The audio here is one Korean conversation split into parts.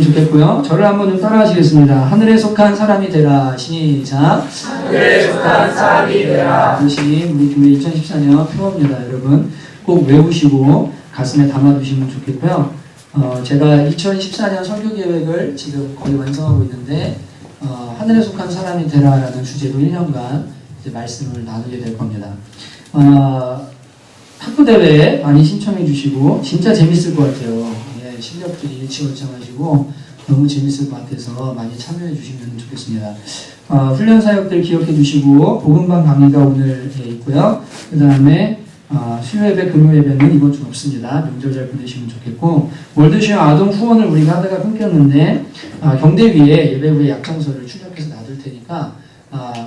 좋겠고요. 저를 한번 좀 따라하시겠습니다. 하늘에 속한 사람이 되라. 시작. 하늘에 속한 사람이 되라. 이것이 우리 교회 2014년 표어입니다. 여러분 꼭 외우시고 가슴에 담아두시면 좋겠고요. 제가 2014년 설교 계획을 지금 거의 완성하고 있는데 하늘에 속한 사람이 되라라는 주제로 1년간 이제 말씀을 나누게 될 겁니다. 탁구대회 많이 신청해 주시고 진짜 재밌을 것 같아요. 예, 실력들이 일치월장하시고 너무 재밌을 것 같아서 많이 참여해 주시면 좋겠습니다. 훈련 사역들 기억해 주시고 복음방 강의가 오늘 있고요. 그 다음에 수요 예배, 금요 예배는 이번 주 없습니다. 명절 잘 보내시면 좋겠고 월드쉐어 아동 후원을 우리가 하다가 끊겼는데 경대위에 예배 후에 약정서를 출력해서 놔둘 테니까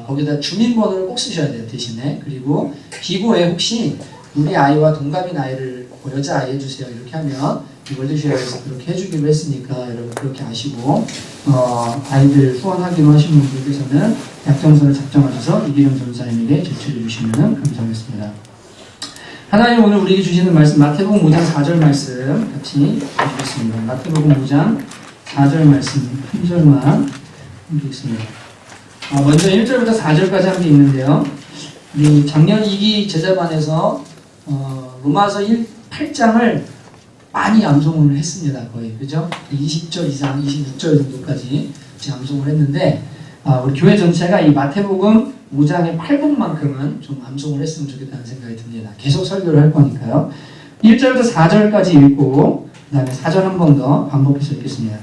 거기다 주민번호를 꼭 쓰셔야 돼요. 대신에. 그리고 기고에 혹시 우리 아이와 동갑인 아이를 여자아이 해주세요 이렇게 하면 월드쉐어에서 그렇게 해주기로 했으니까 여러분 그렇게 아시고 아이들 후원하기로 하신 분들께서는 약정서를 작성하셔서 이기령 전사님에게 제출해 주시면 감사하겠습니다. 하나님 오늘 우리에게 주시는 말씀 마태복음 5장 4절 말씀 같이 읽겠습니다. 마태복음 5장 4절 말씀 한 절만 읽겠습니다. 먼저 1절부터 4절까지 한 게 있는데요. 우리 작년 2기 제자반에서 로마서 8장을 많이 암송을 했습니다. 거의 그죠? 20절 이상 26절 정도까지 암송을 했는데 우리 교회 전체가 이 마태복음 5장의 8분만큼은 좀 암송을 했으면 좋겠다는 생각이 듭니다. 계속 설교를 할 거니까요. 1절부터 4절까지 읽고 그 다음에 4절 한 번 더 반복해서 읽겠습니다.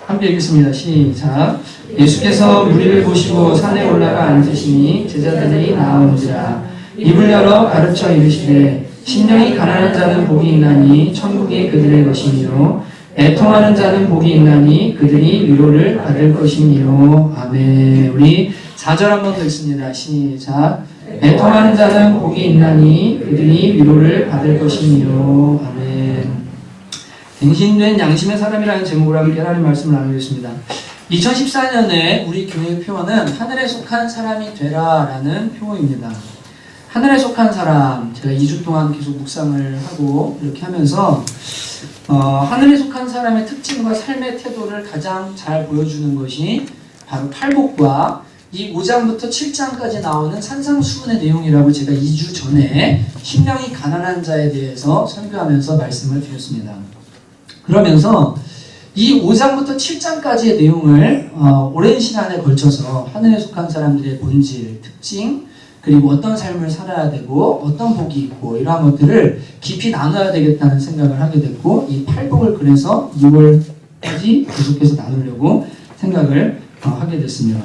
함께 읽겠습니다. 시작. 예수께서 무리를 보시고 산에 올라가 앉으시니 제자들이 나아온지라 입을 열어 가르쳐 이르시되 심령이 가난한 자는 복이 있나니 천국이 그들의 것이며 애통하는 자는 복이 있나니 그들이 위로를 받을 것이며. 아멘. 우리 4절 한 번 더 읽습니다. 시작. 애통하는 자는 복이 있나니 그들이 위로를 받을 것이며. 아멘. 갱신된 양심의 사람이라는 제목으로 함께 하나님 말씀을 나누겠습니다. 2014년에 우리 교회 표어는 하늘에 속한 사람이 되라라는 표어입니다. 하늘에 속한 사람, 제가 2주 동안 계속 묵상을 하고 이렇게 하면서 하늘에 속한 사람의 특징과 삶의 태도를 가장 잘 보여주는 것이 바로 팔복과 이 5장부터 7장까지 나오는 산상수훈의 내용이라고 제가 2주 전에 심령이 가난한 자에 대해서 설교하면서 말씀을 드렸습니다. 그러면서 이 5장부터 7장까지의 내용을 오랜 시간에 걸쳐서 하늘에 속한 사람들의 본질, 특징, 그리고 어떤 삶을 살아야 되고 어떤 복이 있고 이러한 것들을 깊이 나눠야 되겠다는 생각을 하게 됐고 이 팔복을 그래서 6월까지 계속해서 나누려고 생각을 하게 됐습니다.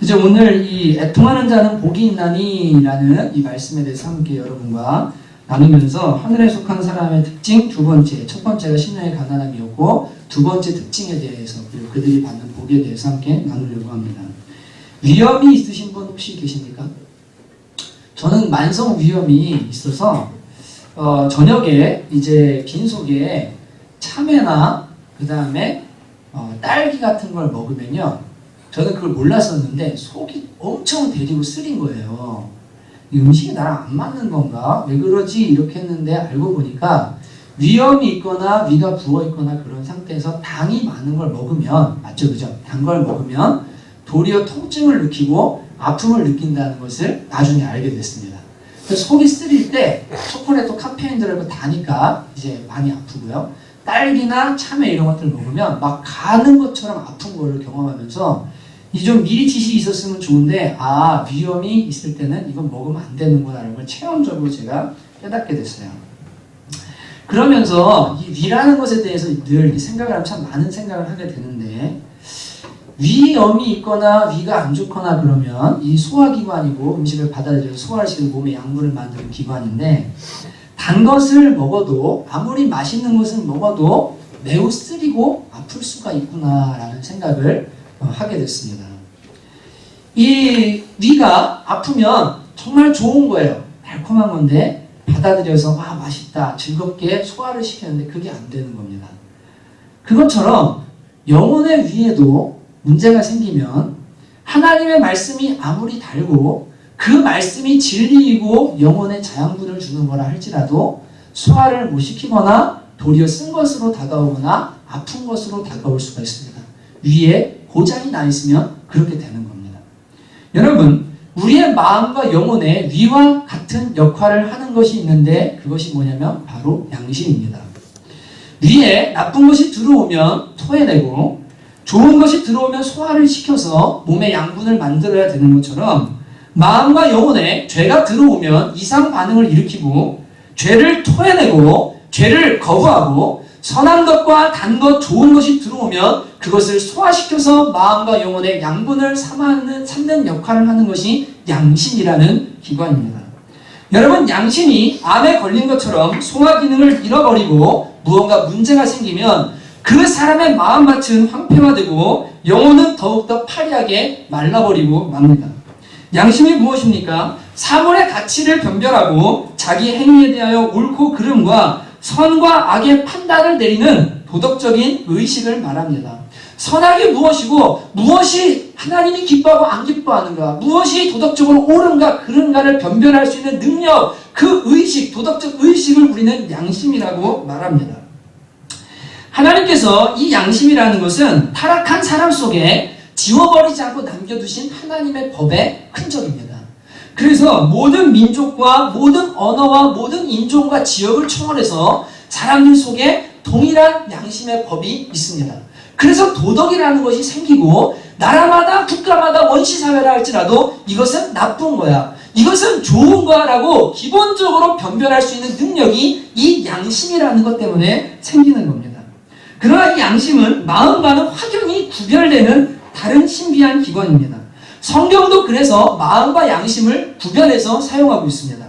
이제 오늘 이 애통하는 자는 복이 있나니 라는 이 말씀에 대해서 함께 여러분과 나누면서 하늘에 속한 사람의 특징 두 번째, 첫 번째가 심령의 가난함이었고 두 번째 특징에 대해서 그리고 그들이 받는 복에 대해서 함께 나누려고 합니다. 위험이 있으신 분 혹시 계십니까? 저는 만성 위염이 있어서 저녁에 이제 빈속에 참외나 그 다음에 딸기 같은 걸 먹으면요, 저는 그걸 몰랐었는데 속이 엄청 데리고 쓰린 거예요. 이 음식이 나랑 안 맞는 건가? 왜 그러지? 이렇게 했는데 알고 보니까 위염이 있거나 위가 부어 있거나 그런 상태에서 당이 많은 걸 먹으면, 맞죠, 그죠? 단 걸 먹으면 도리어 통증을 느끼고 아픔을 느낀다는 것을 나중에 알게 됐습니다. 그래서 속이 쓰릴 때 초콜릿도 카페인 들어있고 다니까 이제 많이 아프고요. 딸기나 참외 이런 것들 먹으면 막 가는 것처럼 아픈 거를 경험하면서 이 좀 미리 지식이 있었으면 좋은데 위험이 있을 때는 이건 먹으면 안 되는구나라는 걸 체험적으로 제가 깨닫게 됐어요. 그러면서 이 위라는 것에 대해서 늘 생각을 하면 참 많은 생각을 하게 되는데 위염이 있거나 위가 안 좋거나 그러면 이 소화기관이고 음식을 받아들여서 소화를 시키는 몸에 양분을 만드는 기관인데 단 것을 먹어도 아무리 맛있는 것을 먹어도 매우 쓰리고 아플 수가 있구나라는 생각을 하게 됐습니다. 이 위가 아프면 정말 좋은 거예요. 달콤한 건데 받아들여서 맛있다 즐겁게 소화를 시키는데 그게 안 되는 겁니다. 그것처럼 영혼의 위에도 문제가 생기면 하나님의 말씀이 아무리 달고 그 말씀이 진리이고 영혼에 자양분을 주는 거라 할지라도 소화를 못 시키거나 도리어 쓴 것으로 다가오거나 아픈 것으로 다가올 수가 있습니다. 위에 고장이 나 있으면 그렇게 되는 겁니다. 여러분, 우리의 마음과 영혼에 위와 같은 역할을 하는 것이 있는데 그것이 뭐냐면 바로 양심입니다. 위에 나쁜 것이 들어오면 토해내고 좋은 것이 들어오면 소화를 시켜서 몸의 양분을 만들어야 되는 것처럼 마음과 영혼에 죄가 들어오면 이상 반응을 일으키고 죄를 토해내고 죄를 거부하고 선한 것과 단 것, 좋은 것이 들어오면 그것을 소화시켜서 마음과 영혼의 양분을 삼는 역할을 하는 것이 양심이라는 기관입니다. 여러분, 양심이 암에 걸린 것처럼 소화 기능을 잃어버리고 무언가 문제가 생기면 그 사람의 마음밭은 황폐화되고 영혼은 더욱더 파리하게 말라버리고 맙니다. 양심이 무엇입니까? 사물의 가치를 변별하고 자기 행위에 대하여 옳고 그름과 선과 악의 판단을 내리는 도덕적인 의식을 말합니다. 선악이 무엇이고 무엇이 하나님이 기뻐하고 안 기뻐하는가, 무엇이 도덕적으로 옳은가 그른가를 변별할 수 있는 능력, 그 의식, 도덕적 의식을 우리는 양심이라고 말합니다. 하나님께서 이 양심이라는 것은 타락한 사람 속에 지워버리지 않고 남겨두신 하나님의 법의 흔적입니다. 그래서 모든 민족과 모든 언어와 모든 인종과 지역을 초월해서 사람들 속에 동일한 양심의 법이 있습니다. 그래서 도덕이라는 것이 생기고 나라마다 국가마다 원시사회라 할지라도 이것은 나쁜 거야, 이것은 좋은 거야 라고 기본적으로 변별할 수 있는 능력이 이 양심이라는 것 때문에 생기는 겁니다. 그러나 이 양심은 마음과는 확연히 구별되는 다른 신비한 기관입니다. 성경도 그래서 마음과 양심을 구별해서 사용하고 있습니다.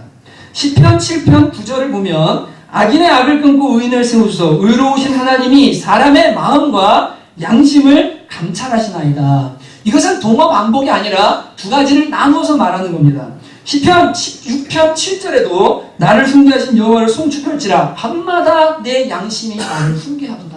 시편 7편 9절을 보면 악인의 악을 끊고 의인을 세우소서 의로우신 하나님이 사람의 마음과 양심을 감찰하시나이다. 이것은 동어 반복이 아니라 두 가지를 나누어서 말하는 겁니다. 시편 6편 7절에도 나를 흉계하신 여호와를 송축할지라 밤마다 내 양심이 나를 흉계하도다.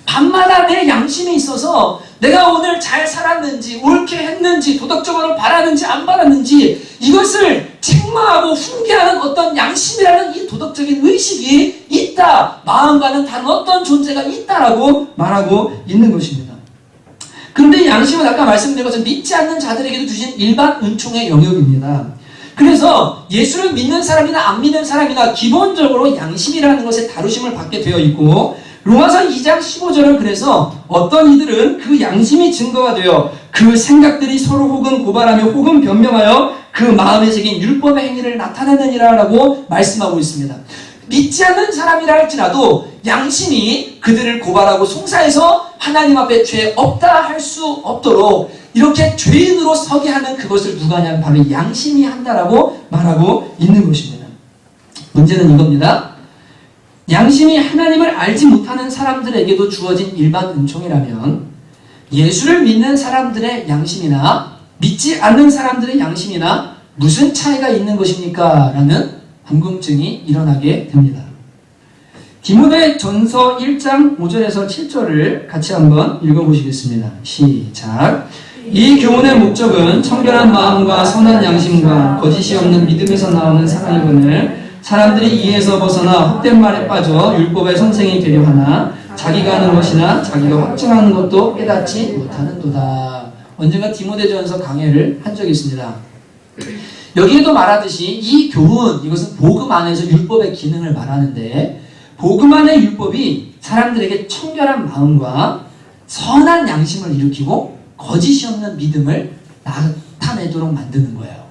밤마다 내 양심이 있어서 내가 오늘 잘 살았는지, 옳게 했는지, 도덕적으로 바라는지 안 바랐는지 이것을 책망하고 훈계하는 어떤 양심이라는 이 도덕적인 의식이 있다. 마음과는 다른 어떤 존재가 있다라고 말하고 있는 것입니다. 그런데 양심은 아까 말씀드린 것처럼 믿지 않는 자들에게도 주신 일반 은총의 영역입니다. 그래서 예수를 믿는 사람이나 안 믿는 사람이나 기본적으로 양심이라는 것에 다루심을 받게 되어 있고, 로마서 2장 15절은 그래서 어떤 이들은 그 양심이 증거가 되어 그 생각들이 서로 혹은 고발하며 혹은 변명하여 그 마음에 새긴 율법의 행위를 나타내느니라 라고 말씀하고 있습니다. 믿지 않는 사람이라 할지라도 양심이 그들을 고발하고 송사해서 하나님 앞에 죄 없다 할 수 없도록 이렇게 죄인으로 서게 하는 그것을 누가 하냐면 바로 양심이 한다라고 말하고 있는 것입니다. 문제는 이겁니다. 양심이 하나님을 알지 못하는 사람들에게도 주어진 일반 은총이라면 예수를 믿는 사람들의 양심이나 믿지 않는 사람들의 양심이나 무슨 차이가 있는 것입니까? 라는 궁금증이 일어나게 됩니다. 디모데전서 1장 5절에서 7절을 같이 한번 읽어보시겠습니다. 시작. 이 교훈의 목적은 청결한 마음과 선한 양심과 거짓이 없는 믿음에서 나오는 사랑이거늘 사람들이 이에서 벗어나 헛된 말에 빠져 율법의 선생이 되려 하나 자기가 하는 것이나 자기가 확증하는 것도 깨닫지 못하는도다. 언젠가 디모데전서 강해를 한 적이 있습니다. 여기에도 말하듯이 이 교훈, 이것은 복음 안에서 율법의 기능을 말하는데 복음 안의 율법이 사람들에게 청결한 마음과 선한 양심을 일으키고 거짓이 없는 믿음을 나타내도록 만드는 거예요.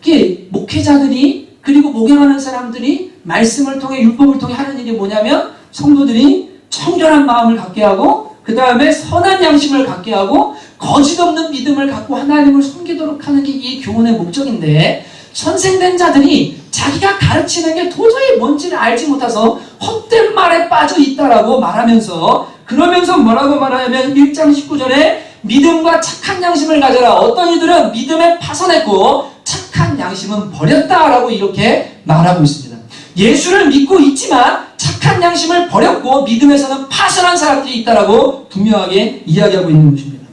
이게 목회자들이 그리고 목양하는 사람들이 말씀을 통해 율법을 통해 하는 일이 뭐냐면 성도들이 청결한 마음을 갖게 하고 그 다음에 선한 양심을 갖게 하고 거짓 없는 믿음을 갖고 하나님을 섬기도록 하는 게 이 교훈의 목적인데 선생된 자들이 자기가 가르치는 게 도저히 뭔지를 알지 못해서 헛된 말에 빠져 있다라고 말하면서 그러면서 뭐라고 말하냐면 1장 19절에 믿음과 착한 양심을 가져라. 어떤 이들은 믿음에 파선했고 착한 양심은 버렸다라고 이렇게 말하고 있습니다. 예수를 믿고 있지만 착한 양심을 버렸고 믿음에서는 파선한 사람들이 있다라고 분명하게 이야기하고 있는 것입니다.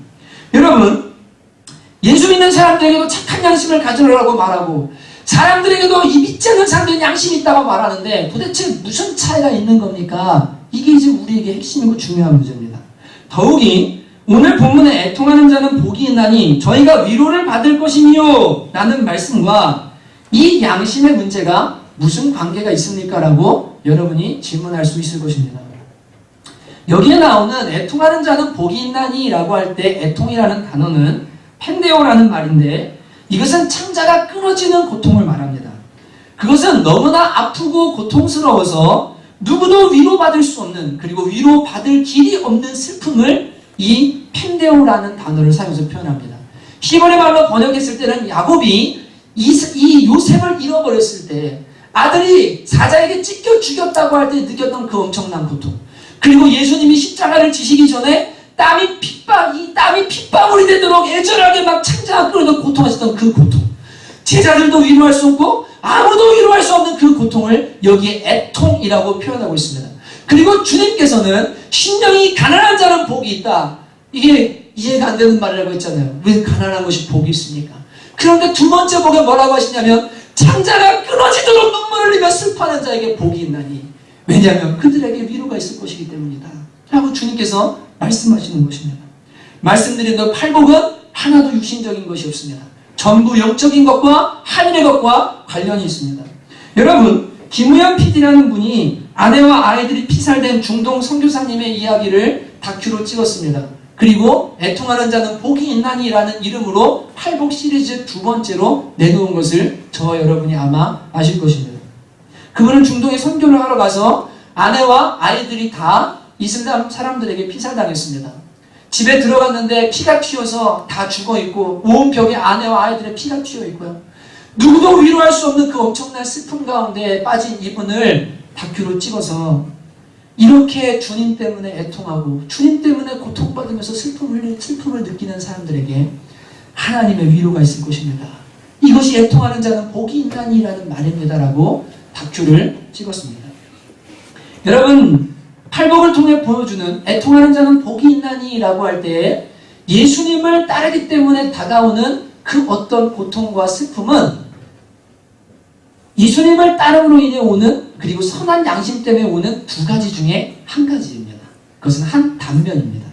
여러분, 예수 믿는 사람들에게도 착한 양심을 가져라고 말하고 사람들에게도 이 믿지 않는 사람들은 양심이 있다고 말하는데 도대체 무슨 차이가 있는 겁니까? 이게 이제 우리에게 핵심이고 중요한 문제입니다. 더욱이 오늘 본문에 애통하는 자는 복이 있나니 저희가 위로를 받을 것이니요 라는 말씀과 이 양심의 문제가 무슨 관계가 있습니까? 라고 여러분이 질문할 수 있을 것입니다. 여기에 나오는 애통하는 자는 복이 있나니 라고 할 때 애통이라는 단어는 펜데오라는 말인데 이것은 창자가 끊어지는 고통을 말합니다. 그것은 너무나 아프고 고통스러워서 누구도 위로받을 수 없는, 그리고 위로받을 길이 없는 슬픔을 이 펜데오라는 단어를 사용해서 표현합니다. 히브리 말로 번역했을 때는 야곱이 이 요셉을 잃어버렸을 때 아들이 사자에게 찢겨 죽였다고 할 때 느꼈던 그 엄청난 고통, 그리고 예수님이 십자가를 지시기 전에 땀이 핏방울이 되도록 애절하게 막 창자가 끓는 고통하셨던 그 고통, 제자들도 위로할 수 없고 아무도 위로할 수 없는 그 고통을 여기에 애통이라고 표현하고 있습니다. 그리고 주님께서는 심령이 가난한 자는 복이 있다. 이게 이해가 안 되는 말이라고 했잖아요. 왜 가난한 것이 복이 있습니까? 그런데 두 번째 복에 뭐라고 하시냐면 창자가 끊어지도록 눈물을 흘리며 슬퍼하는 자에게 복이 있나니 왜냐하면 그들에게 위로가 있을 것이기 때문이다 라고 주님께서 말씀하시는 것입니다. 말씀드린 대로 팔복은 하나도 육신적인 것이 없습니다. 전부 영적인 것과 하늘의 것과 관련이 있습니다. 여러분, 김우현 PD라는 분이 아내와 아이들이 피살된 중동 선교사님의 이야기를 다큐로 찍었습니다. 그리고 애통하는 자는 복이 있나니 라는 이름으로 팔복 시리즈 두 번째로 내놓은 것을 저와 여러분이 아마 아실 것입니다. 그분은 중동에 선교를 하러 가서 아내와 아이들이 다 이슬람 사람들에게 피살당했습니다. 집에 들어갔는데 피가 튀어서 다 죽어있고 온 벽에 아내와 아이들의 피가 튀어있고요. 누구도 위로할 수 없는 그 엄청난 슬픔 가운데 빠진 이분을 다큐로 찍어서 이렇게 주님 때문에 애통하고 주님 때문에 고통받으면서 슬픔을 느끼는 사람들에게 하나님의 위로가 있을 것입니다. 이것이 애통하는 자는 복이 있나니라는 말입니다라고 다큐를 찍었습니다. 여러분, 팔복을 통해 보여주는 애통하는 자는 복이 있나니라고 할 때 예수님을 따르기 때문에 다가오는 그 어떤 고통과 슬픔은 예수님을 따름으로 인해 오는, 그리고 선한 양심 때문에 오는 두 가지 중에 한 가지입니다. 그것은 한 단면입니다.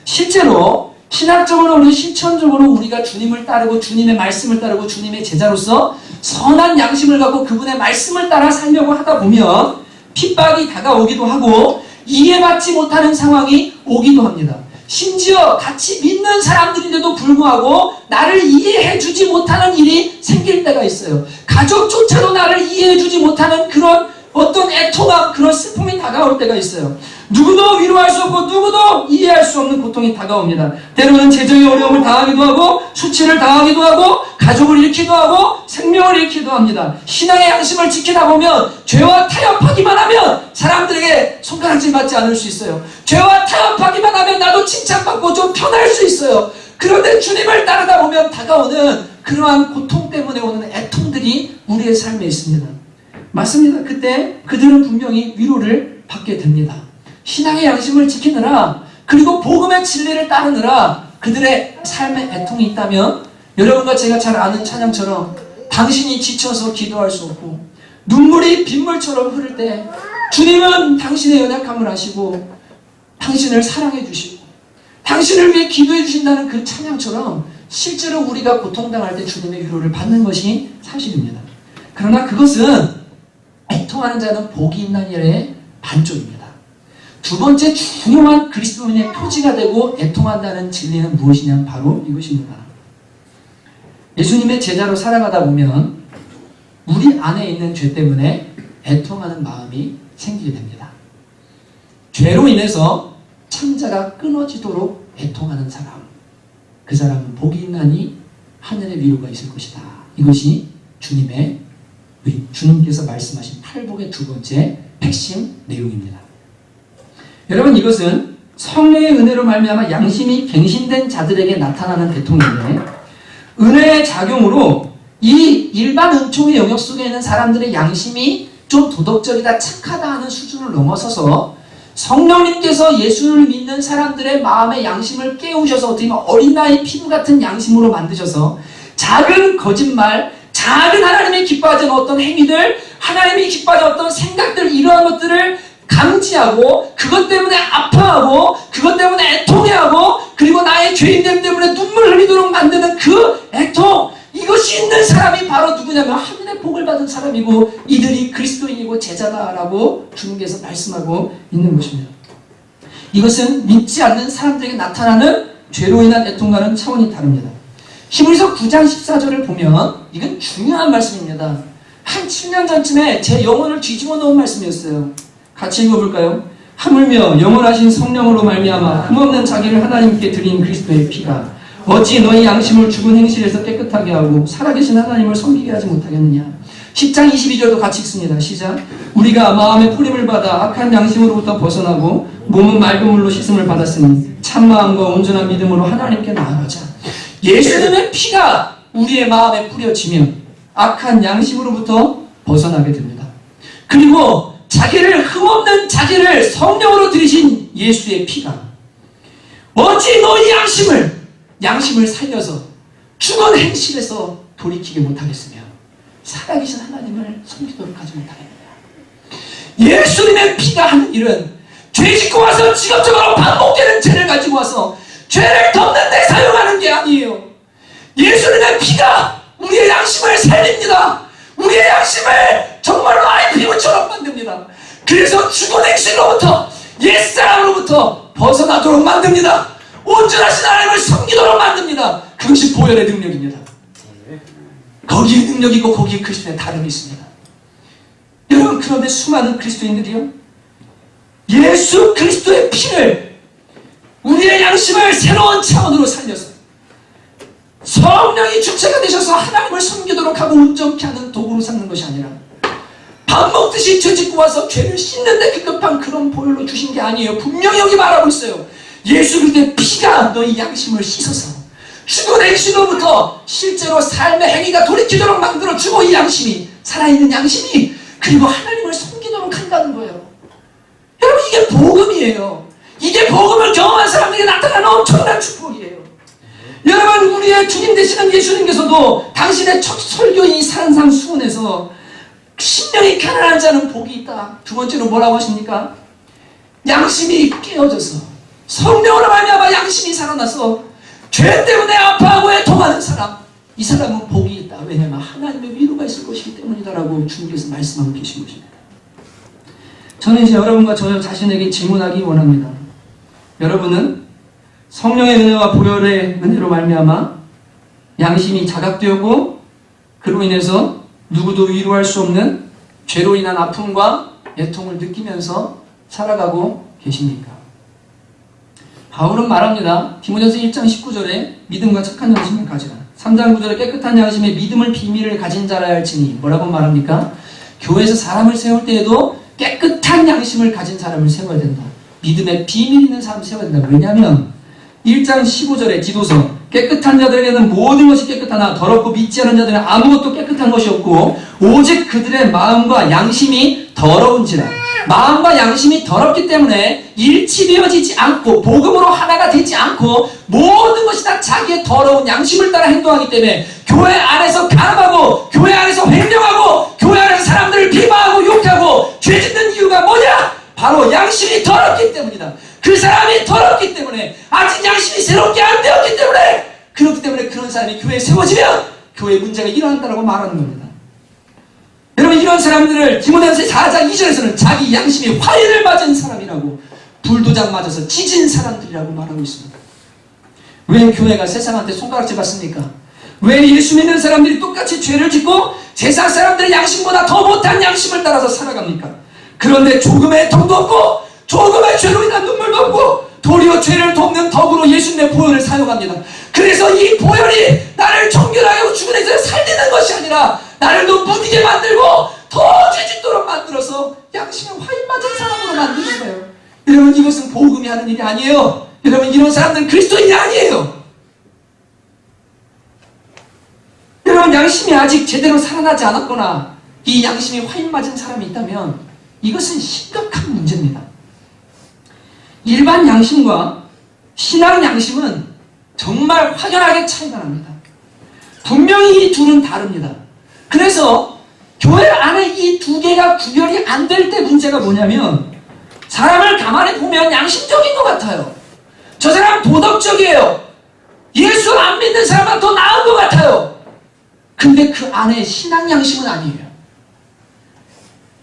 실제로 신학적으로 우리 실천적으로 우리가 주님을 따르고 주님의 말씀을 따르고 주님의 제자로서 선한 양심을 갖고 그분의 말씀을 따라 살려고 하다 보면 핍박이 다가오기도 하고 이해받지 못하는 상황이 오기도 합니다. 심지어 같이 믿는 사람들인데도 불구하고 나를 이해해주지 못하는 일이 생길 때가 있어요. 가족조차도 나를 이해해주지 못하는 그런 어떤 애통함, 그런 슬픔이 다가올 때가 있어요. 누구도 위로할 수 없고 누구도 이해할 수 없는 고통이 다가옵니다. 때로는 재정의 어려움을 당하기도 하고 수치를 당하기도 하고 가족을 잃기도 하고 생명을 잃기도 합니다. 신앙의 양심을 지키다 보면 죄와 타협하기만 하면 사람들에게 손가락질 받지 않을 수 있어요. 죄와 타협하기만 하면 나도 칭찬받고 좀 편할 수 있어요. 그런데 주님을 따르다 보면 다가오는 그러한 고통 때문에 오는 애통들이 우리의 삶에 있습니다. 맞습니다. 그때 그들은 분명히 위로를 받게 됩니다. 신앙의 양심을 지키느라, 그리고 복음의 진리를 따르느라 그들의 삶에 애통이 있다면 여러분과 제가 잘 아는 찬양처럼 당신이 지쳐서 기도할 수 없고 눈물이 빗물처럼 흐를 때 주님은 당신의 연약함을 아시고 당신을 사랑해 주시고 당신을 위해 기도해 주신다는 그 찬양처럼 실제로 우리가 고통당할 때 주님의 위로를 받는 것이 사실입니다. 그러나 그것은 애통하는 자는 복이 있나니의 반쪽입니다. 두 번째 중요한 그리스도인의 표지가 되고 애통한다는 진리는 무엇이냐면 바로 이것입니다. 예수님의 제자로 살아가다 보면 우리 안에 있는 죄 때문에 애통하는 마음이 생기게 됩니다. 죄로 인해서 창자가 끊어지도록 애통하는 사람, 그 사람은 복이 있나니 하늘의 위로가 있을 것이다. 이것이 주님께서 말씀하신 팔복의 두 번째 핵심 내용입니다. 여러분, 이것은 성령의 은혜로 말미암아 양심이 갱신된 자들에게 나타나는 애통인데, 은혜의 작용으로 이 일반 은총의 영역 속에 있는 사람들의 양심이 좀 도덕적이다, 착하다 하는 수준을 넘어서서 성령님께서 예수를 믿는 사람들의 마음의 양심을 깨우셔서 어떻게 보면 어린아이 피부 같은 양심으로 만드셔서 작은 거짓말, 작은 하나님이 기뻐하지 않는 어떤 행위들, 하나님이 기뻐하지 않는 어떤 생각들, 이러한 것들을 감지하고 그것 때문에 아파하고 그것 때문에 애통해하고 그리고 나의 죄인됨 때문에 눈물 흘리도록 만드는 그 애통, 이것이 있는 사람이 바로 누구냐면 하늘의 복을 받은 사람이고 이들이 그리스도인이고 제자다라고 주님께서 말씀하고 있는 것입니다. 이것은 믿지 않는 사람들에게 나타나는 죄로 인한 애통과는 차원이 다릅니다. 히브리서 9장 14절을 보면 이건 중요한 말씀입니다. 한 7년 전쯤에 제 영혼을 뒤집어 놓은 말씀이었어요. 같이 읽어볼까요? 하물며 영원하신 성령으로 말미암아 흠없는 자기를 하나님께 드린 그리스도의 피가 어찌 너희 양심을 죽은 행실에서 깨끗하게 하고 살아계신 하나님을 섬기게 하지 못하겠느냐. 10장 22절도 같이 읽습니다. 시작. 우리가 마음의 뿌림을 받아 악한 양심으로부터 벗어나고 몸은 맑은 물로 씻음을 받았으니 참마음과 온전한 믿음으로 하나님께 나아가자. 예수님의 피가 우리의 마음에 뿌려지면 악한 양심으로부터 벗어나게 됩니다. 그리고 자기를 흠없는 자기를 성령으로 들이신 예수의 피가 어찌 너희 양심을 살려서 죽은 행실에서 돌이키게 못하겠으며 살아계신 하나님을 섬기도록 하지 못하겠느냐. 예수님의 피가 하는 일은 죄 짓고 와서 직업적으로 반복되는 죄를 가지고 와서 죄를 덮는 데 사용하는 게 아니에요. 예수님의 피가 우리의 양심을 살립니다. 우리의 양심을 정말로 아이 피부처럼 만듭니다. 그래서 죽은 행실로부터 옛사람으로부터 벗어나도록 만듭니다. 온전하신 하나님을 섬기도록 만듭니다. 그것이 보혈의 능력입니다. 거기에 능력이 있고 거기에 그리스도의 다름이 있습니다. 여러분, 그런데 수많은 그리스도인들이요, 예수 그리스도의 피를 우리의 양심을 새로운 차원으로 살려서 성령이 주체가 되셔서 하나님을 섬기도록 하고 온전케 하는 도구로 삼는 것이 아니라 밥 먹듯이 죄 짓고 와서 죄를 씻는데 급급한 그런 보혈로 주신 게 아니에요. 분명히 여기 말하고 있어요. 예수 그리스도의 피가 너희 양심을 씻어서 죽은 행실로부터 실제로 삶의 행위가 돌이키도록 만들어주고 이 양심이, 살아있는 양심이, 그리고 하나님을 섬기도록 한다는 거예요. 여러분, 이게 복음이에요. 이게 복음을 경험한 사람에게 나타나는 엄청난 축복이에요. 여러분, 우리의 주님 되시는 예수님께서도 당신의 첫 설교인 산상 수훈에서 심령이 가난한 자는 복이 있다. 두 번째로 뭐라고 하십니까? 양심이 깨어져서 성령으로 말미암아 양심이 살아나서 죄 때문에 아파하고 애통하는 사람, 이 사람은 복이 있다. 왜냐하면 하나님의 위로가 있을 것이기 때문이다라고 주님께서 말씀하고 계신 것입니다. 저는 이제 여러분과 저 자신에게 질문하기 원합니다. 여러분은 성령의 은혜와 보혈의 은혜로 말미암아 양심이 자각되었고 그로 인해서 누구도 위로할 수 없는 죄로 인한 아픔과 애통을 느끼면서 살아가고 계십니까? 바울은 말합니다. 디모데서 1장 19절에 믿음과 착한 양심을 가지라. 3장 9절에 깨끗한 양심에 믿음을 비밀을 가진 자라 할지니 뭐라고 말합니까? 교회에서 사람을 세울 때에도 깨끗한 양심을 가진 사람을 세워야 된다. 믿음의 비밀 있는 사람을 세워야 된다. 왜냐하면 1장 15절에 디도서 깨끗한 자들에게는 모든 것이 깨끗하나 더럽고 믿지 않은 자들은 아무것도 깨끗한 것이 없고 오직 그들의 마음과 양심이 더러운지라. 마음과 양심이 더럽기 때문에 일치되어지지 않고 복음으로 하나가 되지 않고 모든 것이 다 자기의 더러운 양심을 따라 행동하기 때문에 교회 안에서 가늠하고 교회 안에서 횡령하고 교회 안에서 사람들을 비방하고 욕하고 죄 짓는 이유가 뭐냐? 바로 양심이 더럽기 때문이다. 그 사람이 더럽기 때문에 아직 양심이 새롭게 안 되었기 때문에 그렇기 때문에 그런 사람이 교회에 세워지면 교회에 문제가 일어난다고 말하는 겁니다. 여러분, 이런 사람들을 디모데후서 4장 2절에서는 자기 양심이 화해를 맞은 사람이라고, 불도장 맞아서 찢은 사람들이라고 말하고 있습니다. 왜 교회가 세상한테 손가락질 받습니까? 왜 예수 믿는 사람들이 똑같이 죄를 짓고 세상 사람들의 양심보다 더 못한 양심을 따라서 살아갑니까? 그런데 조금의 애통도 없고 조금의 죄로 인한 눈물도 없고 도리어 죄를 덮는 덕으로 예수님의 보혈을 사용합니다. 그래서 이 보혈이 나를 정결하게 하고 죽은 행실에 살리는 것이 아니라 나를 더 무디게 만들고 더 죄짓도록 만들어서 양심에 화인 맞은 사람으로 만드는 거예요. 여러분, 이것은 복음이 하는 일이 아니에요. 여러분, 이런 사람들은 그리스도인이 아니에요. 여러분, 양심이 아직 제대로 살아나지 않았거나 이 양심이 화인 맞은 사람이 있다면 이것은 심각한 문제입니다. 일반 양심과 신앙 양심은 정말 확연하게 차이가 납니다. 분명히 이 둘은 다릅니다. 그래서 교회 안에 이 두 개가 구별이 안 될 때 문제가 뭐냐면 사람을 가만히 보면 양심적인 것 같아요. 저 사람 도덕적이에요. 예수 안 믿는 사람보다 더 나은 것 같아요. 근데 그 안에 신앙 양심은 아니에요.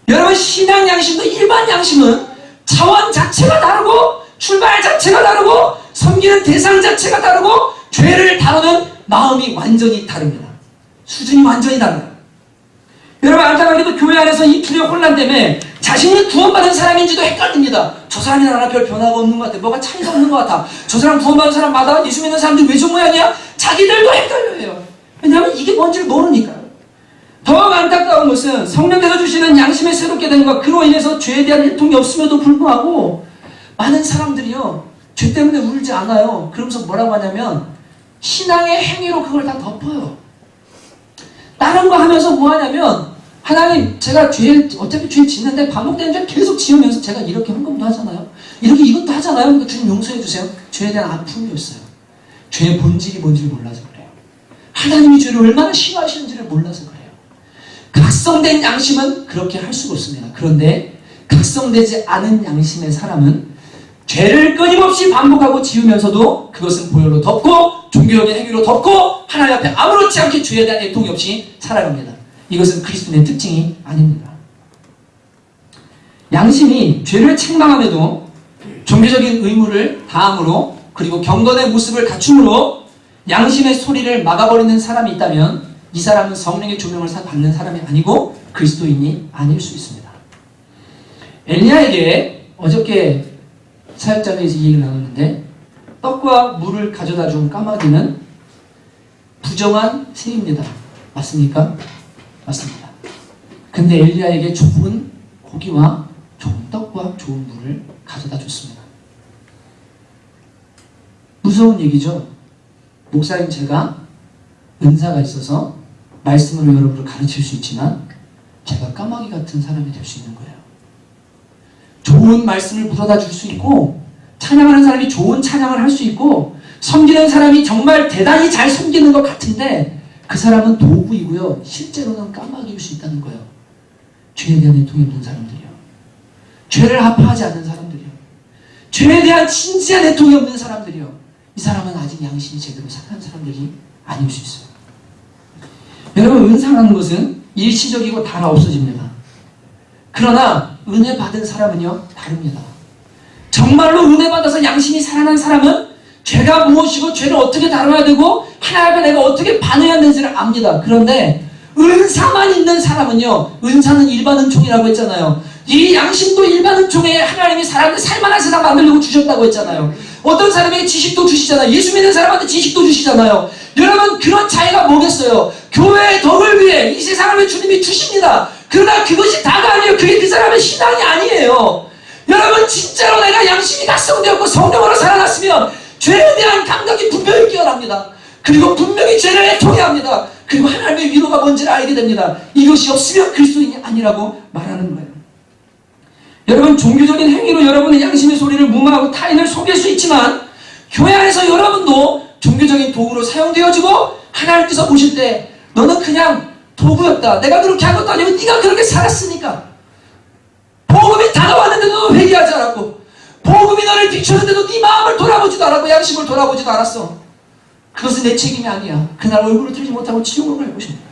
여러분, 신앙 양심도 일반 양심은 차원 자체가 다르고 출발 자체가 다르고 섬기는 대상 자체가 다르고 죄를 다루는 마음이 완전히 다릅니다. 수준이 완전히 달라요. 여러분, 안타깝게도 교회 안에서 이 두려움 혼란 때문에 자신이 구원받은 사람인지도 헷갈립니다. 저 사람이 나랑 별 변화가 없는 것 같아. 뭐가 차이가 없는 것 같아. 저 사람 구원받은 사람마다 예수 믿는 사람들 왜 저 모양이야? 자기들도 헷갈려요. 왜냐하면 이게 뭔지를 모르니까요. 더 안타까운 것은 성령께서 주시는 양심의 새롭게 된 것, 그로 인해서 죄에 대한 일통이 없음에도 불구하고 많은 사람들이요, 죄 때문에 울지 않아요. 그러면서 뭐라고 하냐면 신앙의 행위로 그걸 다 덮어요. 다른 거 하면서 뭐 하냐면, 하나님, 제가 어차피 죄 짓는데 반복되는 죄 계속 지으면서 제가 이렇게 헌금도 하잖아요. 이렇게 이것도 하잖아요. 그러니까 주님 용서해 주세요. 죄에 대한 아픔이 없어요. 죄의 본질이 뭔지를 몰라서 그래요. 하나님이 죄를 얼마나 싫어하시는지를 몰라서 그래요. 각성된 양심은 그렇게 할 수가 없습니다. 그런데 각성되지 않은 양심의 사람은 죄를 끊임없이 반복하고 지으면서도 그것은 보혈로 덮고 종교적인 행위로 덮고 하나님 앞에 아무렇지 않게 죄에 대한 애통이 없이 살아갑니다. 이것은 그리스도인의 특징이 아닙니다. 양심이 죄를 책망함에도 종교적인 의무를 다함으로 그리고 경건의 모습을 갖춤으로 양심의 소리를 막아버리는 사람이 있다면 이 사람은 성령의 조명을 받는 사람이 아니고 그리스도인이 아닐 수 있습니다. 엘리야에게 어저께 사역자에서 이 얘기를 나눴는데, 떡과 물을 가져다 준 까마귀는 부정한 새입니다. 맞습니까? 맞습니다. 근데 엘리야에게 좋은 고기와 좋은 떡과 좋은 물을 가져다 줬습니다. 무서운 얘기죠. 목사인 제가 은사가 있어서 말씀으로 여러분을 가르칠 수 있지만 제가 까마귀 같은 사람이 될 수 있는 거예요. 좋은 말씀을 물어다 줄 수 있고 찬양하는 사람이 좋은 찬양을 할 수 있고 섬기는 사람이 정말 대단히 잘 섬기는 것 같은데 그 사람은 도구이고요. 실제로는 까마귀일 수 있다는 거예요. 죄에 대한 애통이 없는 사람들이요. 죄를 아파하지 않는 사람들이요. 죄에 대한 진지한 애통이 없는 사람들이요. 이 사람은 아직 양심이 제대로 상한 사람들이 아닐 수 있어요. 여러분, 은사라는 것은 일시적이고 다 없어집니다. 그러나 은혜 받은 사람은요, 다릅니다. 정말로 은혜 받아서 양심이 살아난 사람은 죄가 무엇이고 죄를 어떻게 다뤄야 되고 하나님 앞에 내가 어떻게 반응해야 되는지를 압니다. 그런데 은사만 있는 사람은요, 은사는 일반 은총이라고 했잖아요. 이 양심도 일반 은총에 하나님이 사람들 살만한 세상 만들려고 주셨다고 했잖아요. 어떤 사람에게 지식도 주시잖아요. 예수 믿는 사람한테 지식도 주시잖아요. 여러분, 그런 차이가 뭐겠어요? 교회의 덕을 위해 이 세상을 위해 주님이 주십니다. 그러나 그것이 다가 아니에요. 그게 그 사람의 신앙이 아니에요. 여러분, 진짜로 내가 양심이 각성되었고 성령으로 살아났으면 죄에 대한 감각이 분명히 깨어납니다. 그리고 분명히 죄를 애통해야 합니다. 그리고 하나님의 위로가 뭔지를 알게 됩니다. 이것이 없으면 그리스도인이 아니라고 말하는 거예요. 여러분, 종교적인 행위로 여러분의 양심의 소리를 무마하고 타인을 속일 수 있지만 교회 안에서 여러분도 종교적인 도구로 사용되어지고 하나님께서 보실 때 너는 그냥 도구였다. 내가 그렇게 한 것도 아니고 네가 그렇게 살았으니까. 복음이 다가왔는데도 너 회개하지 않았고 복음이 너를 비추는데도 네 마음을 돌아보지도 않았고 양심을 돌아보지도 않았어. 그것은 내 책임이 아니야. 그날 얼굴을 들지 못하고 지옥으로 갈 것입니다.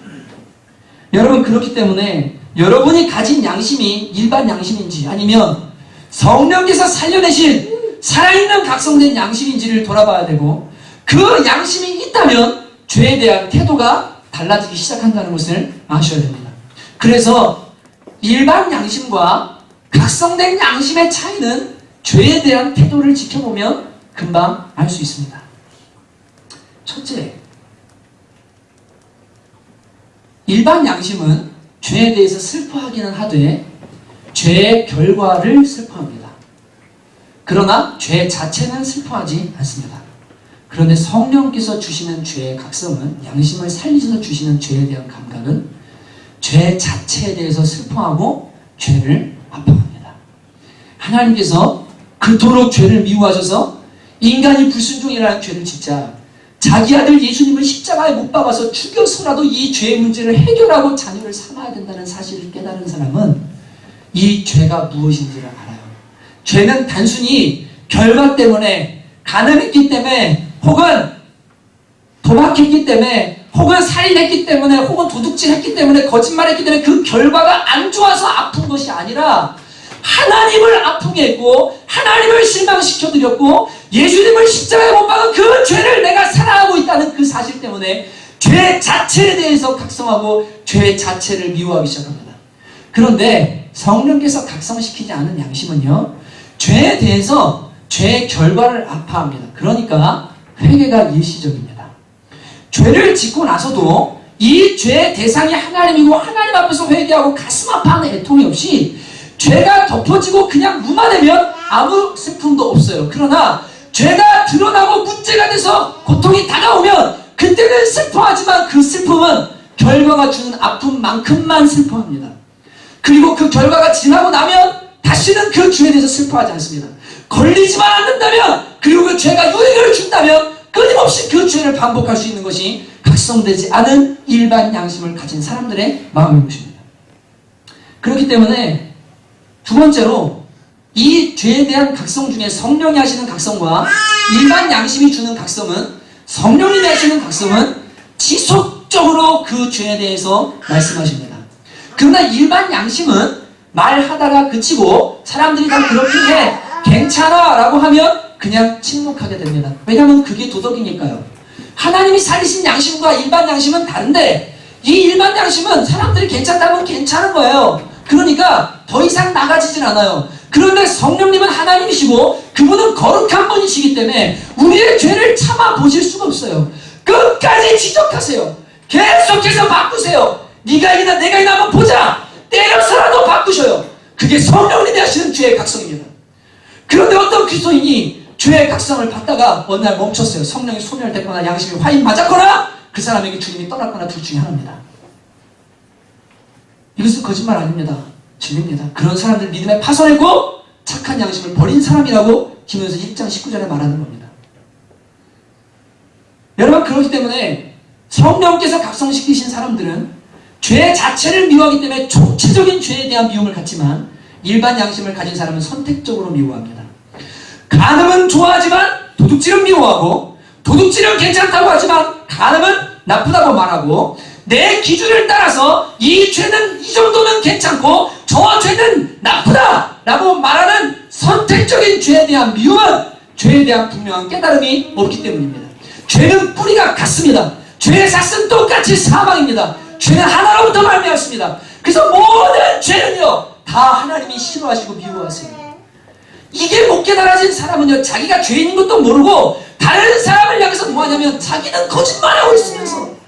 여러분, 그렇기 때문에 여러분이 가진 양심이 일반 양심인지 아니면 성령께서 살려내신 살아있는 각성된 양심인지를 돌아봐야 되고, 그 양심이 있다면 죄에 대한 태도가 달라지기 시작한다는 것을 아셔야 됩니다. 그래서 일반 양심과 각성된 양심의 차이는 죄에 대한 태도를 지켜보면 금방 알 수 있습니다. 첫째, 일반 양심은 죄에 대해서 슬퍼하기는 하되 죄의 결과를 슬퍼합니다. 그러나 죄 자체는 슬퍼하지 않습니다. 그런데 성령께서 주시는 죄의 각성은, 양심을 살리셔서 주시는 죄에 대한 감각은 죄 자체에 대해서 슬퍼하고 죄를 아파합니다. 하나님께서 그토록 죄를 미워하셔서 인간이 불순종이라는 죄를 짓자 자기 아들 예수님을 십자가에 못 박아서 죽여서라도 이 죄의 문제를 해결하고 자녀를 삼아야 된다는 사실을 깨달은 사람은 이 죄가 무엇인지를 알아요. 죄는 단순히 결과 때문에, 가늠했기 때문에, 혹은 도박했기 때문에, 혹은 살인했기 때문에, 혹은 도둑질했기 때문에, 거짓말했기 때문에 그 결과가 안 좋아서 아픈 것이 아니라 하나님을 아프게 했고 하나님을 실망시켜드렸고 예수님을 십자가에 못 박은 그 죄를 내가 사랑하고 있다는 그 사실 때문에 죄 자체에 대해서 각성하고 죄 자체를 미워하기 시작합니다. 그런데 성령께서 각성시키지 않은 양심은요, 죄에 대해서 죄의 결과를 아파합니다. 그러니까 회개가 일시적입니다. 죄를 짓고 나서도 이 죄의 대상이 하나님이고 하나님 앞에서 회개하고 가슴 아파하는 애통이 없이 죄가 덮어지고 그냥 무마되면 아무 슬픔도 없어요. 그러나 죄가 드러나고 문제가 돼서 고통이 다가오면 그때는 슬퍼하지만 그 슬픔은 결과가 주는 아픔만큼만 슬퍼합니다. 그리고 그 결과가 지나고 나면 다시는 그 죄에 대해서 슬퍼하지 않습니다. 걸리지만 않는다면, 그리고 그 죄가 유익을 준다면 끊임없이 그 죄를 반복할 수 있는 것이 각성되지 않은 일반 양심을 가진 사람들의 마음인 것입니다. 그렇기 때문에 두 번째로 이 죄에 대한 각성 중에 성령이 하시는 각성과 일반 양심이 주는 각성은, 성령님이 하시는 각성은 지속적으로 그 죄에 대해서 말씀하십니다. 그러나 일반 양심은 말하다가 그치고 사람들이 다 그렇게 해, 괜찮아 라고 하면 그냥 침묵하게 됩니다. 왜냐하면 그게 도덕이니까요. 하나님이 살리신 양심과 일반 양심은 다른데 이 일반 양심은 사람들이 괜찮다면 괜찮은 거예요. 그러니까 더 이상 나가지진 않아요. 그런데 성령님은 하나님이시고 그분은 거룩한 분이시기 때문에 우리의 죄를 참아 보실 수가 없어요. 끝까지 지적하세요. 계속해서 바꾸세요. 네가 이기나 내가 이기나 한번 보자. 때려서라도 바꾸셔요. 그게 성령님이 하시는 죄의 각성입니다. 그런데 어떤 그리스도인이 죄의 각성을 받다가 어느 날 멈췄어요. 성령이 소멸됐거나 양심이 화인 맞았거나 그 사람에게 주님이 떠났거나 둘 중에 하나입니다. 이것은 거짓말 아닙니다. 진리입니다. 그런 사람들 믿음에 파손했고 착한 양심을 버린 사람이라고 김현수 1장 19절에 말하는 겁니다. 여러분, 그렇기 때문에 성령께서 각성시키신 사람들은 죄 자체를 미워하기 때문에 총체적인 죄에 대한 미움을 갖지만 일반 양심을 가진 사람은 선택적으로 미워합니다. 간음은 좋아하지만 도둑질은 미워하고, 도둑질은 괜찮다고 하지만 간음은 나쁘다고 말하고, 내 기준을 따라서 이 죄는 이 정도는 괜찮고 저 죄는 나쁘다 라고 말하는 선택적인 죄에 대한 미움은 죄에 대한 분명한 깨달음이 없기 때문입니다. 죄는 뿌리가 같습니다. 죄의 삭은 똑같이 사망입니다. 죄는 하나로부터 말미암습니다. 그래서 모든 죄는요 다 하나님이 싫어하시고 미워하세요. 이게 못 깨달아진 사람은요, 자기가 죄인인 것도 모르고 다른 사람을 향해서 뭐하냐면 자기는 거짓말하고 있으면서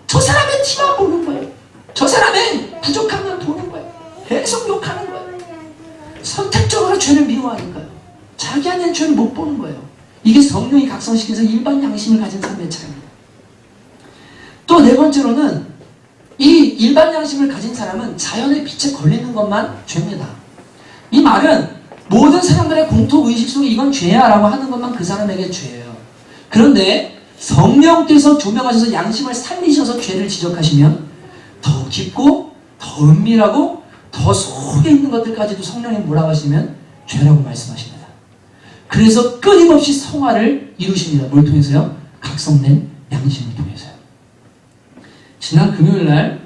저 사람의 티만 보는 거예요. 저 사람의 부족함만 보는 거예요. 계속 욕하는 거예요. 선택적으로 죄를 미워하니까요. 자기 안에 죄를 못 보는 거예요. 이게 성령이 각성시켜서 일반 양심을 가진 사람의 차이입니다. 또 네 번째로는 이 일반 양심을 가진 사람은 자연의 빛에 걸리는 것만 죄입니다. 이 말은 모든 사람들의 공통의식 속에 이건 죄야 라고 하는 것만 그 사람에게 죄예요. 그런데 성령께서 조명하셔서 양심을 살리셔서 죄를 지적하시면 더 깊고 더 은밀하고 더 속에 있는 것들까지도 성령이 뭐라고 하시면 죄라고 말씀하십니다. 그래서 끊임없이 성화를 이루십니다. 뭘 통해서요? 각성된 양심을 통해서요. 지난 금요일날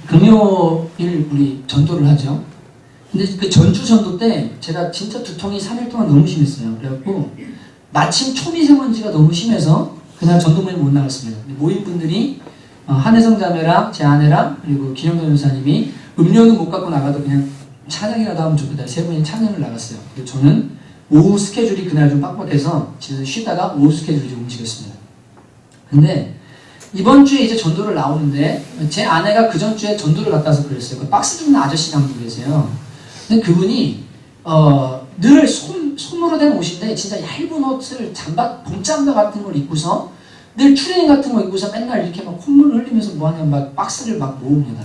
금요일 우리 전도를 하죠. 근데 그 전주 전도 때 제가 진짜 두통이 3일 동안 너무 심했어요. 그래갖고 마침 초미세먼지가 너무 심해서 그날 전도 모임 못 나갔습니다. 모임 분들이 한혜성 자매랑 제 아내랑 그리고 기영도 전사님이 음료는 못 갖고 나가도 그냥 찬양이라도 하면 좋겠다. 세 분이 찬양을 나갔어요. 그리고 저는 오후 스케줄이 그날 좀 빡빡해서 집에서 쉬다가 오후 스케줄이 좀 움직였습니다. 근데 이번 주에 이제 전도를 나오는데 제 아내가 그 전 주에 전도를 갔다 와서 그랬어요. 그 박스 줍는 아저씨 한 분 계세요. 근데 그분이 늘 손으로 된 옷인데 진짜 얇은 옷을 봄잠바 같은 걸 입고서 늘 트레이닝 같은 거 입고서 맨날 이렇게 막 콧물 흘리면서 뭐하냐면 막 박스를 막 모읍니다.